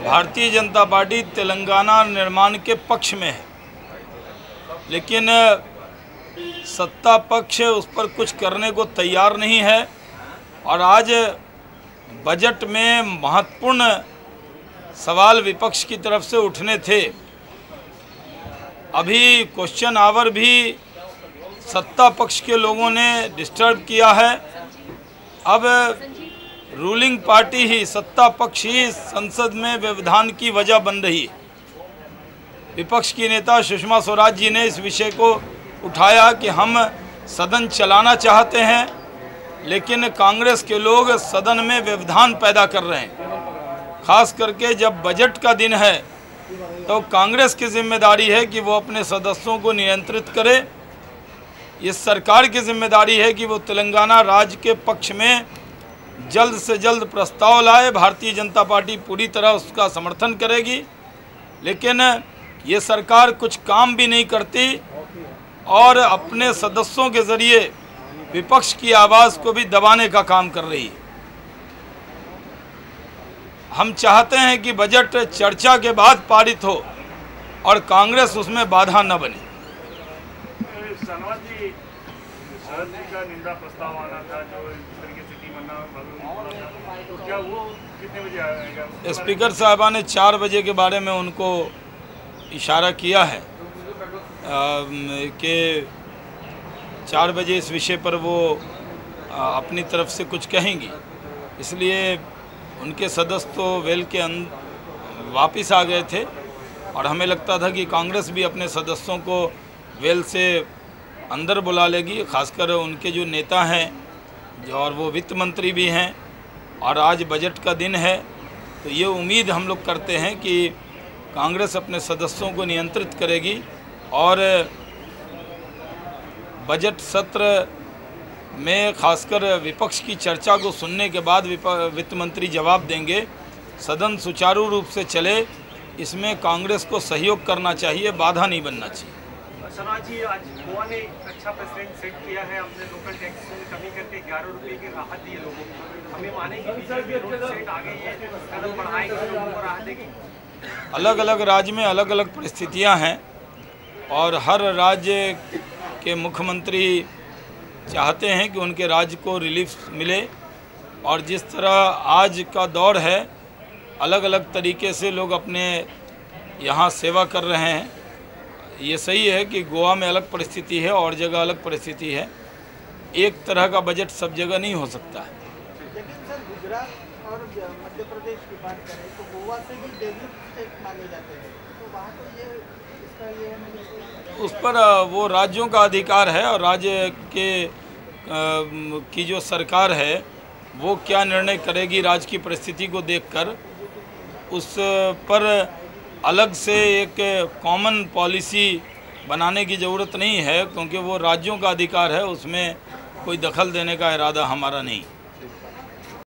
Bharatiya Janata party Telangana निर्माण के पक्ष में है, लेकिन सत्ता पक्ष उस पर कुछ करने को तैयार नहीं है। और आज बजट में महत्वपूर्ण सवाल विपक्ष की तरफ से उठने थे। अभी क्वेश्चन आवर भी सत्ता पक्ष के लोगों ने डिस्टर्ब किया है। अब रूलिंग पार्टी ही, सत्ता पक्ष ही संसद में व्यवधान की वजह बन रही है। विपक्ष की नेता सुषमा स्वराज जी ने इस विषय को उठाया कि हम सदन चलाना चाहते हैं, लेकिन कांग्रेस के लोग सदन में व्यवधान पैदा कर रहे हैं। खास करके जब बजट का दिन है तो कांग्रेस की जिम्मेदारी है कि वो अपने सदस्यों को नियंत्रित करे। ये सरकार की जिम्मेदारी है कि वो तेलंगाना राज्य के पक्ष में जल्द से जल्द प्रस्ताव लाए। भारतीय जनता पार्टी पूरी तरह उसका समर्थन करेगी, लेकिन ये सरकार कुछ काम भी नहीं करती और अपने सदस्यों के ज़रिए विपक्ष की आवाज़ को भी दबाने का काम कर रही है। हम चाहते हैं कि बजट चर्चा के बाद पारित हो और कांग्रेस उसमें बाधा न बने। शरद जी का निंदा प्रस्ताव आना था, जो इस तरीके से तो क्या वो कितने बजे आएगा? स्पीकर साहबा ने 4 बजे के बारे में उनको इशारा किया है कि 4 बजे इस विषय पर वो अपनी तरफ से कुछ कहेंगी। इसलिए उनके सदस्य तो वेल के वापस आ गए थे और हमें लगता था कि कांग्रेस भी अपने सदस्यों को वेल से अंदर बुला लेगी। खासकर उनके जो नेता हैं और वो वित्त मंत्री भी हैं, और आज बजट का दिन है, तो ये उम्मीद हम लोग करते हैं कि कांग्रेस अपने सदस्यों को नियंत्रित करेगी और बजट सत्र में खासकर विपक्ष की चर्चा को सुनने के बाद वित्त मंत्री जवाब देंगे। सदन सुचारू रूप से चले, इसमें कांग्रेस को सहयोग करना चाहिए, बाधा नहीं बनना चाहिए। जी, आज गोवा ने अच्छा प्रेसिडेंट सेट किया है, अपने लोकल टैक्स में कमी करके 11 रुपये की राहत दी है लोगों को। हमें माने कि बीजेपी रोड सेट आ गई है, कदम बढ़ाएगी, लोगों को राहत देगी। अलग अलग राज्य में अलग अलग परिस्थितियां हैं और हर राज्य के मुख्यमंत्री चाहते हैं कि उनके राज्य को रिलीफ मिले। और जिस तरह आज का दौर है, अलग अलग तरीके से लोग अपने यहाँ सेवा कर रहे हैं। ये सही है कि गोवा में अलग परिस्थिति है और जगह अलग परिस्थिति है। एक तरह का बजट सब जगह नहीं हो सकता है। लेकिन सर, गुजरात और मध्य प्रदेश की बात करें तो गोवा से भी डेवलप स्टेट माने जाते हैं, तो वहाँ तो ये इसका ये उस पर वो राज्यों का अधिकार है और राज्य की जो सरकार है वो क्या निर्णय करेगी राज्य की परिस्थिति को देखकर, उस पर अलग से एक कॉमन पॉलिसी बनाने की ज़रूरत नहीं है, क्योंकि वो राज्यों का अधिकार है, उसमें कोई दखल देने का इरादा हमारा नहीं।